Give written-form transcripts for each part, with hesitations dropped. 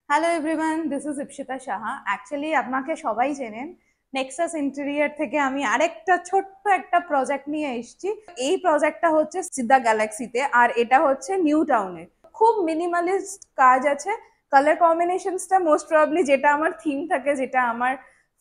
Hello everyone, this is Ipsita Saha. Actually আপনাকে সবাই চেনেন। নেক্সাস ইন্টেরিয়র থেকে আমি আরেকটা ছোট্ট একটা প্রজেক্ট নিয়ে এসেছি। এই প্রজেক্টটা হচ্ছে সিদ্ধা গ্যালাক্সিতে, আর এটা হচ্ছে নিউ টাউনে। খুব মিনিমালিস্ট কাজ আছে। কালার কম্বিনেশনসটা মোস্ট প্রবাবলি যেটা আমার থিম থাকে, যেটা আমার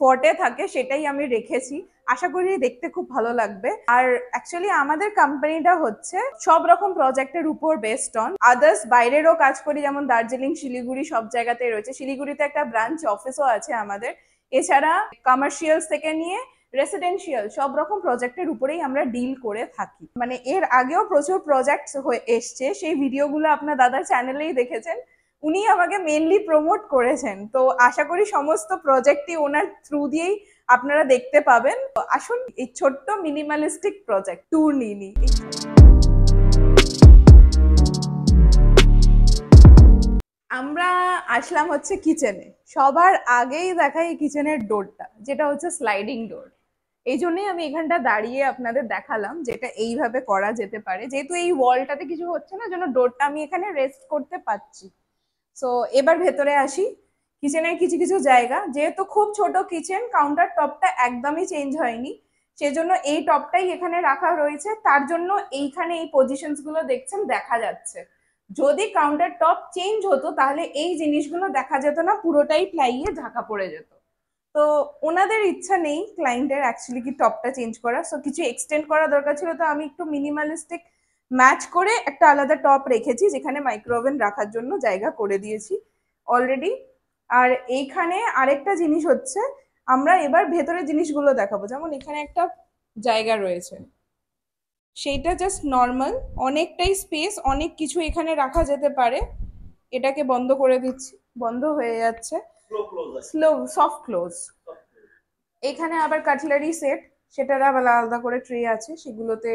ফর্টে থাকে, সেটাই আমি রেখেছি। আশা করি দেখতে খুব ভালো লাগবে। আর অ্যাকচুয়ালি আমাদের কোম্পানিটা হচ্ছে সব রকম প্রজেক্টের উপর বেসড অন আদার্স। বাইরেরও কাজ করি, যেমন দার্জিলিং, শিলিগুড়ি, সব জায়গাতেই রয়েছে। শিলিগুড়িতে একটা ব্রাঞ্চ অফিসও আছে আমাদের। এছাড়া কমার্শিয়ালস থেকে নিয়ে রেসিডেন্সিয়াল সব রকম প্রজেক্টের উপরেই আমরা ডিল করে থাকি। মানে এর আগেও প্রচুর প্রজেক্ট হয়ে এসছে, সেই ভিডিওগুলো আপনার দাদার চ্যানেলেই দেখেছেন। উনি আমাকে মেনলি প্রমোট করেছেন, তো আশা করি সমস্ত প্রজেক্টই ওনার থ্রু দিয়েই আপনারা দেখতে পাবেন। আসুন এই ছোট্ট মিনিমালিস্টিক প্রজেক্ট ট্যুর নিয়ে নিই। আমরা আসলাম হচ্ছে কিচেনে। সবার আগেই দেখাই কিচেনের ডোরটা, যেটা হচ্ছে স্লাইডিং ডোর। এই জন্যই আমি এখানটা দাঁড়িয়ে আপনাদের দেখালাম যেটা এইভাবে করা যেতে পারে, যেহেতু এই ওয়ালটাতে কিছু হচ্ছে না, জন্য ডোরটা আমি এখানে রেস্ট করতে পারছি। সো এবার ভেতরে আসি। কিচেনের কিছু কিছু জায়গা, যেহেতু খুব ছোট কিচেন, কাউন্টার টপটা একদমই চেঞ্জ হয়নি, সেজন্য এই টপটাই এখানে রাখা রয়েছে। তার জন্য এইখানে এই পজিশনস গুলো দেখছেন দেখা যাচ্ছে। যদি কাউন্টার টপ চেঞ্জ হতো তাহলে এই জিনিসগুলো দেখা যেত না, পুরোটাই প্লাইয়ে ঢাকা পড়ে যেত। তো ওনাদের ইচ্ছা নেই ক্লায়েন্টের অ্যাকচুয়ালি কি টপটা চেঞ্জ করা, সো কিছু এক্সটেন্ড করা দরকার ছিল, তো আমি একটু মিনিমালিস্টিক ম্যাচ করে একটা আলাদা টপ রেখেছি, যেখানে মাইক্রোওভেন রাখার জন্য জায়গা করে দিয়েছি অলরেডি। আর এইখানে আরেকটা জিনিস হচ্ছে, আমরা এবার ভেতরের জিনিসগুলো দেখাবো। যেমন এখানে একটা জায়গা রয়েছে, সেইটা জাস্ট নর্মাল, অনেকটাই স্পেস, অনেক কিছু এখানে রাখা যেতে পারে। এটাকে বন্ধ করে দিচ্ছি, বন্ধ হয়ে যাচ্ছে। Slow soft close. এখানে আবার কাটলারি সেট, সেটার আবার আলাদা করে ট্রে আছে, সেগুলোতে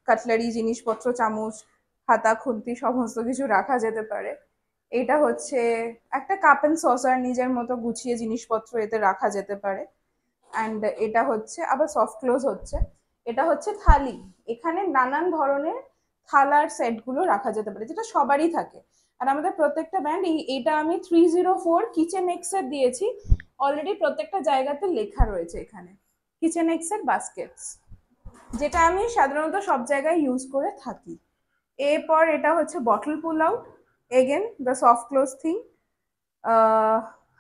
কাটলারি জিনিসপত্র, চামচ, হাতা, খুন্তি সমস্ত কিছু রাখা যেতে পারে। এটা হচ্ছে একটা কাপ এন্ড সসার, নিজের মতো গুছিয়ে জিনিসপত্র এতে রাখা যেতে পারে। অ্যান্ড এটা হচ্ছে আবার সফট ক্লোজ হচ্ছে। এটা হচ্ছে থালি। এখানে নানান ধরনের থালার সেটগুলো রাখা যেতে পারে, যেটা সবারই থাকে। আর আমাদের প্রত্যেকটা ব্র্যান্ড, এইটা আমি 304 কিচেন এক্স এর দিয়েছি। অলরেডি প্রত্যেকটা জায়গাতে লেখা রয়েছে এখানে কিচেন এক্স এর বাস্কেটস, যেটা আমি সাধারণত সব জায়গায় ইউজ করে থাকি। এরপর এটা হচ্ছে bottle pool out, again the soft close thing.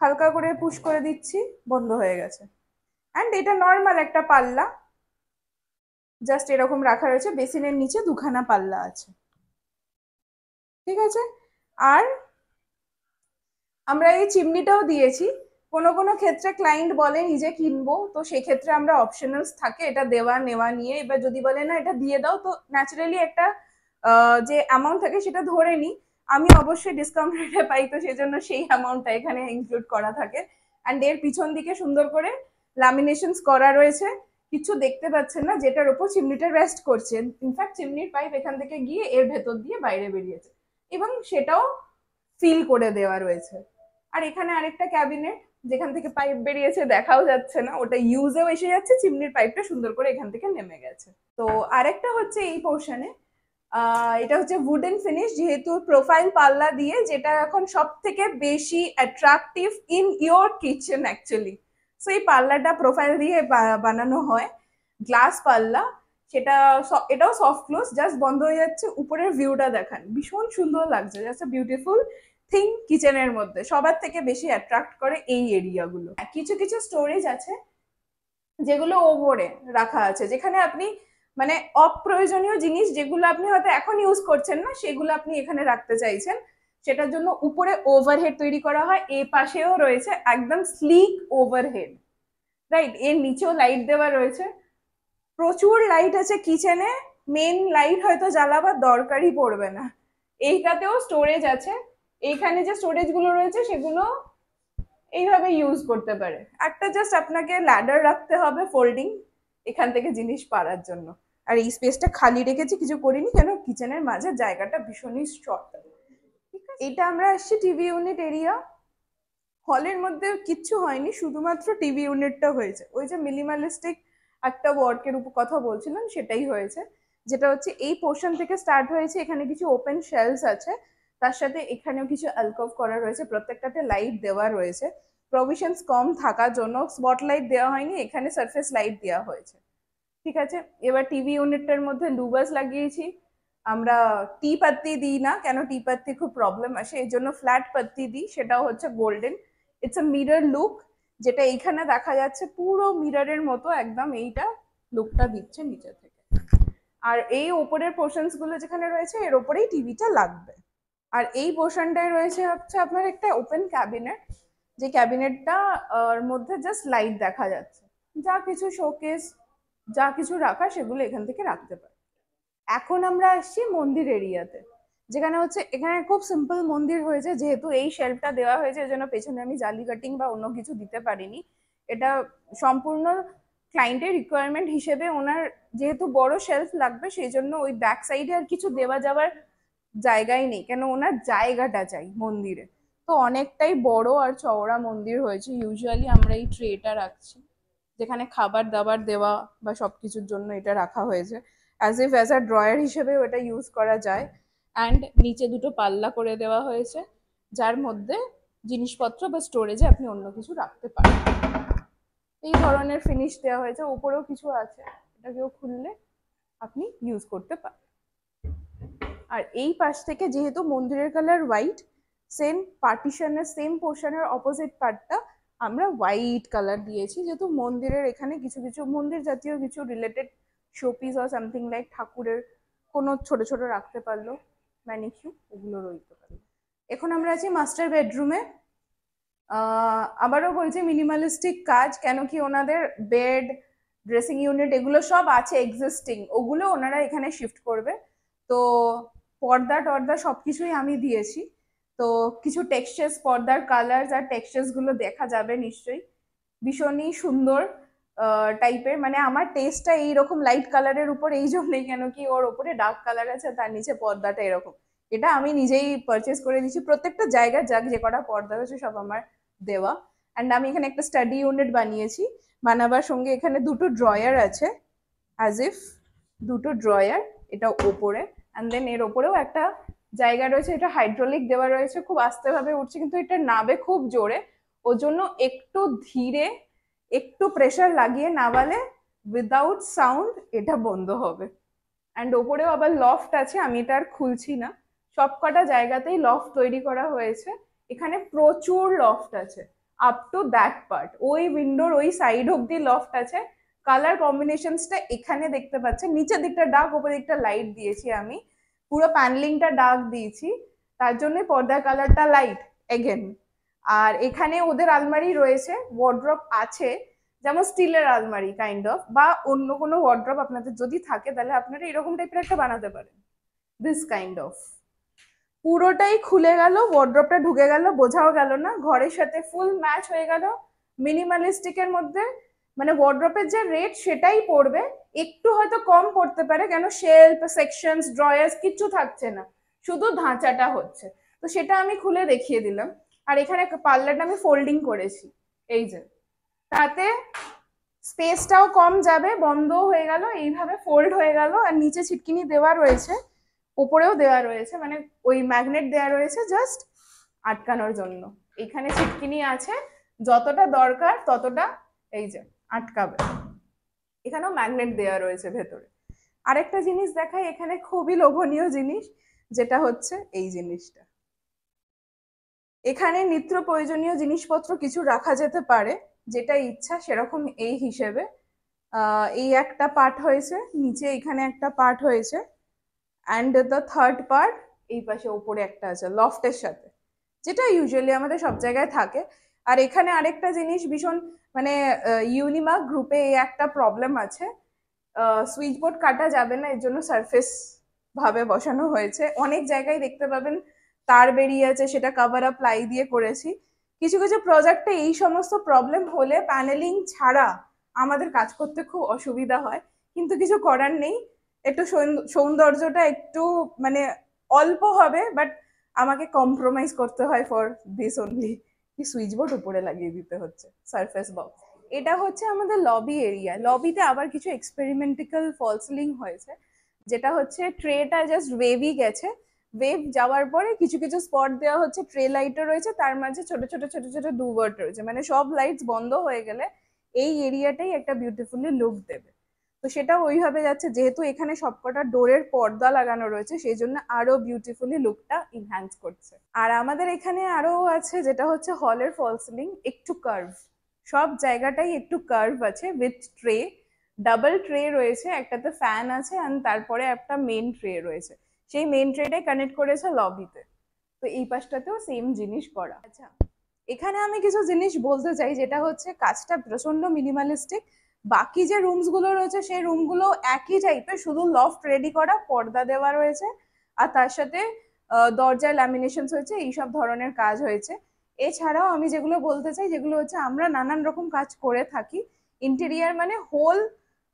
হালকা করে পুশ করে দিচ্ছি, বন্ধ হয়ে গেছে। অ্যান্ড এটা নর্মাল একটা পাল্লা, জাস্ট এরকম রাখা রয়েছে। বেসিনের নিচে দুখানা পাল্লা আছে, ঠিক আছে। আর আমরা এই চিমনিটাও দিয়েছি। কোনো কোনো ক্ষেত্রে ক্লায়েন্ট বলে নিজে কিনবো, তো সেক্ষেত্রে আমরা অপশনালস থাকে এটা দেওয়া নেওয়া নিয়ে। এবার যদি বলে না এটা দিয়ে দাও, তো ন্যাচারালি একটা যে অ্যামাউন্ট থাকে সেটা ধরে নিই। আমি অবশ্যই ডিসকাউন্ট রেটে পাই, তো সেজন্য সেই অ্যামাউন্টটা এখানে ইনক্লুড করা থাকে। অ্যান্ড এর পিছন দিকে সুন্দর করে ল্যামিনেশনস করা রয়েছে। কিছু দেখতে পাচ্ছেন না, যেটার উপর চিমনিটা রেস্ট করছে। ইনফ্যাক্ট চিমনির পাইপ এখান থেকে গিয়ে এর ভেতর দিয়ে বাইরে বেরিয়েছে, এবং সেটাও ফিল করে দেওয়া রয়েছে। আর এখানে আরেকটা ক্যাবিনেট, যেখান থেকে পাইপ বেরিয়েছে দেখাও যাচ্ছে না, ওটা ইউজেও এসে যাচ্ছে, চিমনির পাইপটা সুন্দর করে এখান থেকে নেমে গেছে। তো আরেকটা হচ্ছে এই পোর্শনে, এটা হচ্ছে উডেন ফিনিশ, যেহেতু প্রোফাইল পাল্লা দিয়ে, যেটা এখন সব থেকে বেশি attractive in your kitchen actually. So এই পাল্লাটা প্রোফাইল দিয়ে বানানো হয়, গ্লাস পাল্লা। সেটা এটাও সফট ক্লোজ, জাস্ট বন্ধ হয়ে যাচ্ছে। উপরের ভিউটা দেখান, ভীষণ সুন্দর লাগছে, জাস্ট বিউটিফুল থিং। কিচেনের মধ্যে সবার থেকে বেশি অ্যাট্রাক্ট করে এই এরিয়াগুলো। কিছু কিছু স্টোরেজ আছে যেগুলো ওপরে রাখা আছে, যেখানে আপনি মানে অপ্রয়োজনীয় জিনিস যেগুলো আপনি হয়তো এখন ইউজ করছেন না, সেগুলো আপনি এখানে রাখতে চাইছেন। সেটার জন্য উপরে ওভারহেড তৈরি করা হয়। এ পাশেও রয়েছে একদম স্লিক ওভারহেড, রাইট। এর নিচেও লাইট দেওয়া রয়েছে, প্রচুর লাইট আছে কিচেনে। মেন লাইট হয়তো জ্বালাবার দরকারই পড়বে না। এইটাতেও স্টোরেজ আছে। এইখানে যে স্টোরেজ গুলো রয়েছে সেগুলো এইভাবে ইউজ করতে পারে। একটা জাস্ট আপনাকে ল্যাডার রাখতে হবে ফোল্ডিং, এখান থেকে জিনিস পারার জন্য। আর এই স্পেসটা খালি রেখেছি, কিছু করিনি, কেন কিচেনের মাঝে জায়গাটা ভীষণই শর্ট। এটা আমরা আসছি টিভি ইউনিট এরিয়া। হলের মধ্যে কিচ্ছু হয়নি, শুধুমাত্র টিভি ইউনিটটা হয়েছে। ওই যে মিনিমালিস্টিক একটা ওয়ার্কের উপর কথা বলছিলাম, সেটাই হয়েছে। যেটা হচ্ছে এই পোর্শন থেকে স্টার্ট হয়েছে, এখানে কিছু ওপেন শেলস আছে, তার সাথে এখানেও কিছু অ্যালকভ করা রয়েছে, প্রত্যেকটাতে লাইট দেওয়া রয়েছে। প্রভিশনস কম থাকার জন্য স্পটলাইট দেওয়া হয়নি, এখানে সারফেস লাইট দেওয়া হয়েছে। ঠিক আছে, এবার টিভি ইউনিটটার মধ্যে লুবাস লাগিয়েছি। আমরা টি পাত্তি দিই না, কেন টি পাত্তি খুব প্রবলেম আসে, এই জন্য ফ্ল্যাট পাত্তি দিই, সেটাও হচ্ছে golden. It's a mirror look, যেটা এইখানে দেখা যাচ্ছে পুরো মিররের মতো একদম এইটা লুকটা দিচ্ছে নিচে থেকে। আর এই ওপরের পোর্শনস গুলো যেখানে রয়েছে এর ওপরেই টিভিটা লাগবে। আর এই পোর্শনটায় রয়েছে হচ্ছে আপনার একটা ওপেন ক্যাবিনেট, যে ক্যাবিনেটটা মধ্যে জাস্ট লাইট দেখা যাচ্ছে, যা কিছু শোকেস যা কিছু রাখা সেগুলো এখান থেকে রাখতে পারে। এখন আমরা আসছি মন্দির এরিয়াতে, যেখানে হচ্ছে এখানে খুব সিম্পল মন্দির হয়েছে, যেহেতু এই শেলফটা দেওয়া হয়েছে এই জন্য পেছনে আমি জালি কাটিং বা অন্য কিছু দিতে পারিনি। এটা সম্পূর্ণ ক্লায়েন্টের রিকোয়ারমেন্ট হিসেবে, ওনার যেহেতু বড় শেলফ লাগবে সেই জন্য ওই ব্যাক সাইডে আর কিছু দেওয়া যাওয়ার জায়গাই নেই, কেন ওনার জায়গাটা চাই মন্দিরে। তো অনেকটাই বড় আর চওড়া মন্দির হয়েছে। ইউজুয়ালি আমরা এই ট্রেটা রাখছি যেখানে খাবার দাবার দেওয়া বা সবকিছুর জন্য এটা রাখা হয়েছে, অ্যাজ আ ড্রয়ার হিসেবেও এটা ইউজ করা যায়। অ্যান্ড নিচে দুটো পাল্লা করে দেওয়া হয়েছে, যার মধ্যে জিনিসপত্র বা স্টোরেজে আপনি অন্য কিছু রাখতে পারেন। এই ধরনের ফিনিশ দেওয়া হয়েছে, উপরেও কিছু আছে, এটাকেও খুললে আপনি ইউজ করতে পারেন। আর এই পাশ থেকে যেহেতু মন্দিরের কালার হোয়াইট, সেম পার্টিশনের সেম পোর্শনের অপোজিট পার্টটা আমরা হোয়াইট কালার দিয়েছি, যেহেতু মন্দিরের এখানে কিছু কিছু মন্দির জাতীয় কিছু রিলেটেড শোপিস আর সামথিং লাইক ঠাকুরের কোনো ছোট ছোট রাখতে পারলো ম্যানিকিউ, ওগুলো রইতে পারলো। এখন আমরা আছি মাস্টার বেডরুমে। আবারও বলছি মিনিমালিস্টিক কাজ, কেন কি ওনাদের বেড, ড্রেসিং ইউনিট এগুলো সব আছে এক্সিস্টিং, ওগুলো ওনারা এখানে শিফট করবে। তো পর্দা টর্দা সবকিছুই আমি দিয়েছি। তো কিছু টেক্সচার্স, পর্দার কালার আর টেক্সচার্স গুলো দেখা যাবে নিশ্চয়ই, ভীষণই সুন্দর টাইপের। মানে আমার টেস্টটা এইরকম লাইট কালারের উপর এই জন্যই, কেন কি ওর ওপরে ডার্ক কালার আছে, তার নিচে পর্দাটা এরকম। এটা আমি নিজেই পারচেস করে দিচ্ছি, প্রত্যেকটা জায়গায় যাক যে কটা পর্দা আছে সব আমার দেওয়া। অ্যান্ড আমি এখানে একটা স্টাডি ইউনিট বানিয়েছি, বানাবার সঙ্গে এখানে দুটো ড্রয়ার আছে, অ্যাজ ইফ দুটো ড্রয়ার এটা ওপরে, অ্যান্ড দেন এর ওপরেও একটা জায়গা রয়েছে, এটা হাইড্রোলিক দেওয়া রয়েছে, খুব আস্তে ভাবে উঠছে কিন্তু এটা নাবে খুব জোরে, ওর জন্য একটু ধীরে একটু প্রেশার লাগিয়ে নামালে উইদাউট সাউন্ড এটা বন্ধ হবে। অ্যান্ড ওপরেও আবার লফট আছে, আমি এটা আর খুলছি না, সব কটা জায়গাতেই লফট তৈরি করা হয়েছে। এখানে প্রচুর লফট আছে আপ টু দ্যাট পার্ট, ওই উইন্ডোর ওই সাইড অব্দি লফট আছে। কালার কম্বিনেশনসটা এখানে দেখতে পাচ্ছেন, নিচের দিকটা ডার্ক, উপরের দিকটা লাইট দিয়েছি আমি, পুরো প্যানেলিংটা ডার্ক দিয়েছি, তার জন্য পর্দার কালারটা লাইট এগেন। আর এখানে ওদের আলমারি রয়েছে, ওয়ার্ড্রপ আছে, যেমন স্টিলের আলমারি কাইন্ড অফ, বা অন্য কোনো ওয়ার্ড্রপ আপনাদের যদি থাকে তাহলে আপনারা এরকম টাইপের একটা বানাতে পারেন, দিস কাইন্ড অফ। পুরোটাই খুলে গেল, ওয়ার্ড্রপটা ঢুকে গেল, বোঝাও গেল না, ঘরের সাথে ফুল ম্যাচ হয়ে গেল মিনিমালিস্টিকের মধ্যে। মানে ওয়ার্ড্রপের যে রেট সেটাই পড়বে, একটু হয়তো কম পড়তে পারে, কেন শেলফ, সেকশনস, ড্রয়ার্স কিচ্ছু থাকছে না, শুধু ধাঁচাটা হচ্ছে। তো সেটা আমি খুলে দেখিয়ে দিলাম। আর এখানে পাল্লাটা আমি ফোল্ডিং করেছি, এই যে, তাতে স্পেসটাও কম যাবে, বন্ধও হয়ে গেল, এইভাবে ফোল্ড হয়ে গেল। আর নিচে ছিটকিনি দেওয়া রয়েছে, উপরেও দেওয়া রয়েছে, মানে ওই ম্যাগনেট দেওয়া রয়েছে জাস্ট আটকানোর জন্য। এখানে ছিটকিনি আছে, যতটা দরকার ততটা এই যে আটকাবে। এখানেও ম্যাগনেট দেওয়া রয়েছে ভেতরে। আরেকটা জিনিস দেখাই, এখানে খুবই লোভনীয় জিনিস, যেটা হচ্ছে এই জিনিসটা। এখানে নিত্য প্রয়োজনীয় জিনিসপত্র কিছু রাখা যেতে পারে, যেটা ইচ্ছা সেরকম। এই হিসেবে এই একটা পার্ট হয়েছে, নিচে এখানে একটা পার্ট হয়েছে, অ্যান্ড দ্য থার্ড পার্ট এই পাশে ওপরে একটা আছে লফটের সাথে, যেটা ইউজুয়ালি আমাদের সব জায়গায় থাকে। আর এখানে আরেকটা জিনিস ভীষণ, মানে ইউনিমার্ক গ্রুপে এই একটা প্রবলেম আছে, সুইচ বোর্ড কাটা যাবে না, এর জন্য সারফেস ভাবে বসানো হয়েছে। অনেক জায়গায় দেখতে পাবেন তার বেরিয়ে আছে, সেটা কভার আপ প্লাই দিয়ে করেছি। কিছু কিছু প্রজেক্টে এই সমস্ত প্রবলেম হলে প্যানেলিং ছাড়া আমাদের কাজ করতে খুব অসুবিধা হয়, কিন্তু কিছু করার নেই। একটু সৌন্দর্যটা একটু মানে অল্প হবে, বাট আমাকে কম্প্রোমাইজ করতে হয় ফর দিস অনলি, কি সুইচ বোর্ড উপরে লাগিয়ে দিতে হচ্ছে সারফেস বক্স। এটা হচ্ছে আমাদের লবি এরিয়া। লবিতে আবার কিছু এক্সপেরিমেন্টাল ফল সিলিং হয়েছে, যেটা হচ্ছে ট্রেটা জাস্ট ওয়েভি গেছে, ওয়েভ যাওয়ার পরে কিছু কিছু স্পট দেওয়া হচ্ছে, ট্রে লাইটও রয়েছে, তার মাঝে ছোট ছোট ছোট ছোট ডুভার্ট রয়েছে, মানে সব লাইটস বন্ধ হয়ে গেলে এই এরিয়াটাই একটা বিউটিফুলি লুক দেবে। তো সেটা ওইভাবে যাচ্ছে, যেহেতু এখানে সবকটা ডোরের পর্দা লাগানো রয়েছে সেই জন্য আরো বিউটিফুলি লুকটা ইনহ্যান্স করছে। আর আমাদের এখানে আরো আছে যেটা হচ্ছে হলের ফল সিলিং, একটু কার্ভ, সব জায়গাটাই একটু কার্ভ আছে উইথ ট্রে, ডাবল ট্রে রয়েছে, একটাতে ফ্যান আছে আর তারপরে একটা মেন ট্রে রয়েছে, সেই মেন ট্রেটাই কানেক্ট করেছে লবিতে। তো এই পাশটাতেও সেম জিনিস করা। আচ্ছা, এখানে আমি কিছু জিনিস বলতে চাই, যেটা হচ্ছে কাজটা প্রচন্ড মিনিমালিস্টিক। বাকি যে রুমস গুলো রয়েছে সেই রুমগুলো একই টাইপের, শুধু লফট রেডি করা, পর্দা দেওয়া রয়েছে আর তার সাথে দরজায় ল্যামিনেশন হয়েছে, এইসব ধরনের কাজ হয়েছে। এছাড়াও আমি যেগুলো বলতে চাই, যেগুলো হচ্ছে আমরা নানান রকম কাজ করে থাকি। ইন্টেরিয়ার মানে হোল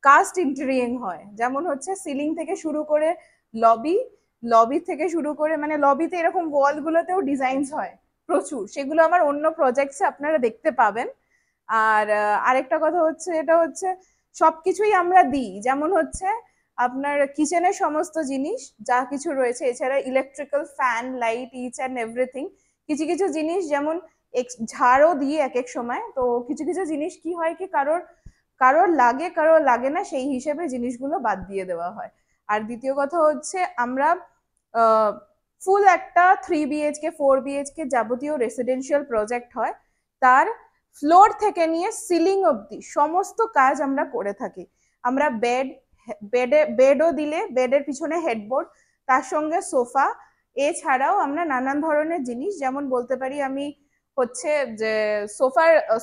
কাস্ট ইন্টেরিয়িং হয়, যেমন হচ্ছে সিলিং থেকে শুরু করে লবি, লবি থেকে শুরু করে মানে লবিতে এরকম ওয়াল গুলোতেও ডিজাইনস হয় প্রচুর, সেগুলো আমার অন্য প্রজেক্টসে আপনারা দেখতে পাবেন। আর আরেকটা কথা হচ্ছে, এটা হচ্ছে সবকিছুই আমরা দিই, যেমন হচ্ছে আপনার কিচেনের সমস্ত জিনিস যা কিছু রয়েছে, এছাড়া electrical fan, light, each and everything. কিছু কিছু জিনিস যেমন ঝাড়ও দিই এক এক সময়, তো কিছু কিছু জিনিস কি হয় কি কারোর কারোর লাগে কারোর লাগে না, সেই হিসেবে জিনিসগুলো বাদ দিয়ে দেওয়া হয়। আর দ্বিতীয় কথা হচ্ছে আমরা ফুল একটা 3 BHK 4 BHK যাবতীয় রেসিডেন্সিয়াল প্রজেক্ট হয়, তার ফ্লোর থেকে নিয়ে সিলিং অবধি সমস্ত কাজ আমরা করে থাকি। আমরা বেডও দিলে বেডের পিছনে হেডবোর্ড, তার সঙ্গে সোফা, এছাড়াও আমরা নানান ধরনের জিনিস, যেমন বলতে পারি আমি হচ্ছে যে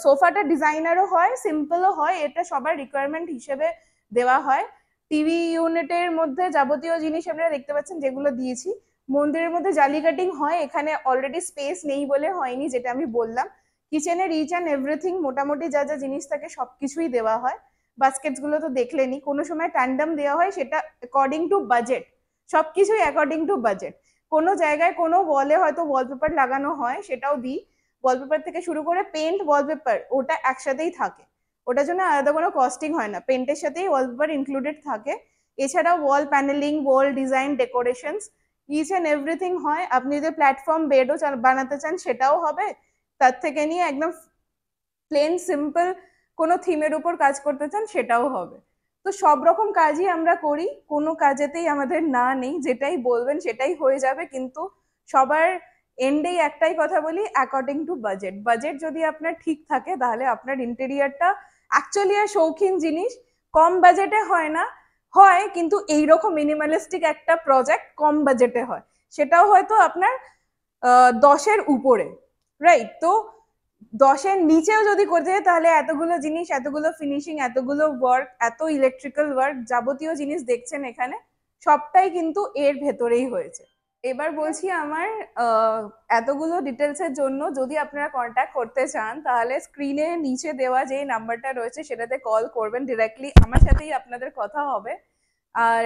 সোফাটা ডিজাইনারও হয়, সিম্পলও হয়, এটা সবার রিকোয়ারমেন্ট হিসেবে দেওয়া হয়। টিভি ইউনিটের মধ্যে যাবতীয় জিনিস আপনারা দেখতে পাচ্ছেন যেগুলো দিয়েছি। মন্দিরের মধ্যে জালি কাটিং হয়, এখানে অলরেডি স্পেস নেই বলে হয়নি, যেটা আমি বললাম। কিচেনের ইচ অ্যান্ড এভরিথিং মোটামুটি যা যা জিনিস থাকে সবকিছুই দেওয়া হয়। বাস্কেটস গুলো তো দেখলেনি, কোনো সময় ট্যান্ডাম দেওয়া হয়, সেটা অ্যাকর্ডিং টু বাজেট, সবকিছুই অ্যাকর্ডিং টু বাজেট। কোনো জায়গায় কোনো ওয়ালে হয়তো ওয়ালপেপার লাগানো হয়, সেটাও দিই। ওয়ালপেপার থেকে শুরু করে পেন্ট, ওয়ালপেপার ওটা একসাথেই থাকে, ওটার জন্য আলাদা কোনো কস্টিং হয় না, পেন্টের সাথেই ওয়ালপেপার ইনক্লুডেড থাকে। এছাড়াও wall paneling, wall design, decorations, each and everything হয়। আপনি যদি প্ল্যাটফর্ম বেডও বানাতে চান সেটাও হবে, তার থেকে নিয়ে একদম প্লেন সিম্পল কোনো থিমের উপর কাজ করতে চান সেটাও হবে। তো সব রকম কাজই আমরা করি, কোনো কাজেতেই আমাদের না নেই, যেটাই বলবেন সেটাই হয়ে যাবে। কিন্তু সবার এন্ডেই একটাই কথা বলি, অ্যাকর্ডিং টু বাজেট। বাজেট যদি আপনার ঠিক থাকে তাহলে আপনার ইন্টেরিয়ারটা অ্যাকচুয়ালি শৌখিন জিনিস, কম বাজেটে হয় না, হয় কিন্তু এইরকম মিনিমালিস্টিক একটা প্রজেক্ট কম বাজেটে হয়, সেটাও হয়তো আপনার 10-এর উপরে, রাইট? তো 10-এর নিচেও যদি করতে হয় তাহলে এতগুলো জিনিস, এতগুলো ফিনিশিং, এতগুলো ওয়ার্ক, এত ইলেকট্রিক্যাল ওয়ার্ক, যাবতীয় জিনিস দেখছেন এখানে, সবটাই কিন্তু এর ভেতরেই হয়েছে। এবার বলছি আমার এতগুলো ডিটেলসের জন্য যদি আপনারা কন্ট্যাক্ট করতে চান তাহলে স্ক্রিনে নিচে দেওয়া যে নাম্বারটা রয়েছে সেটাতে কল করবেন, ডিরেক্টলি আমার সাথেই আপনাদের কথা হবে। আর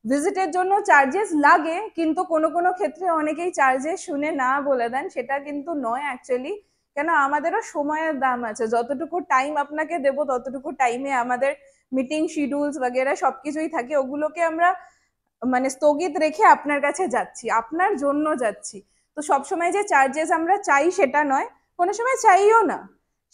ভিজিটের জন্য চার্জেস লাগে, কিন্তু কোনো কোনো ক্ষেত্রে অনেকেই চার্জেস শুনে না বলে দেন, সেটা কিন্তু নয় অ্যাকচুয়ালি, কেন আমাদেরও সময়ের দাম আছে, যতটুকু টাইম আপনাকে দেবো ততটুকু টাইমে আমাদের মিটিং শিডিউলস বগেরা সবকিছুই থাকে, ওগুলোকে আমরা মানে স্থগিত রেখে আপনার কাছে যাচ্ছি, আপনার জন্য যাচ্ছি। তো সবসময় যে চার্জেস আমরা চাই সেটা নয়, কোনো সময় চাইও না,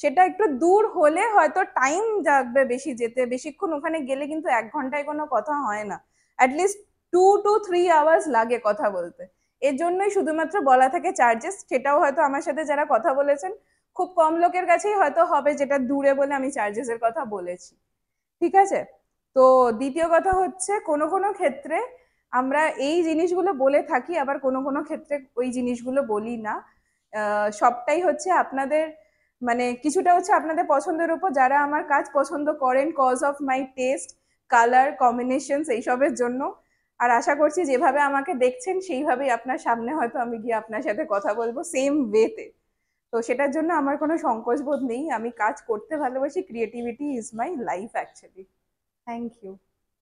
সেটা একটু দূর হলে হয়তো টাইম লাগবে বেশি যেতে, বেশিক্ষণ ওখানে গেলে কিন্তু 1 ঘন্টায় কোনো কথা হয় না, অ্যাটলিস্ট 2 to 3 আওয়ার্স লাগে কথা বলতে। এর জন্যই শুধুমাত্র বলা থাকে চার্জেস, সেটাও হয়তো আমার সাথে যারা কথা বলেছেন খুব কম লোকের কাছেই হয়তো হবে যেটা দূরে বলে আমি চার্জেসের কথা বলেছি, ঠিক আছে? তো দ্বিতীয় কথা হচ্ছে কোনো কোনো ক্ষেত্রে আমরা এই জিনিসগুলো বলে থাকি, আবার কোনো কোনো ক্ষেত্রে ওই জিনিসগুলো বলি না। সবটাই হচ্ছে আপনাদের মানে কিছুটা হচ্ছে আপনাদের পছন্দের উপর, যারা আমার কাজ পছন্দ করেন cause of my taste, colour combinations এইসবের জন্য। আর আশা করছি যেভাবে আমাকে দেখছেন সেইভাবেই আপনার সামনে হয়তো আমি গিয়ে আপনার সাথে কথা বলবো সেম ওয়েতে। তো সেটার জন্য আমার কোনো সংকোচ বোধ নেই, আমি কাজ করতে ভালোবাসি, creativity is my life actually. Thank you.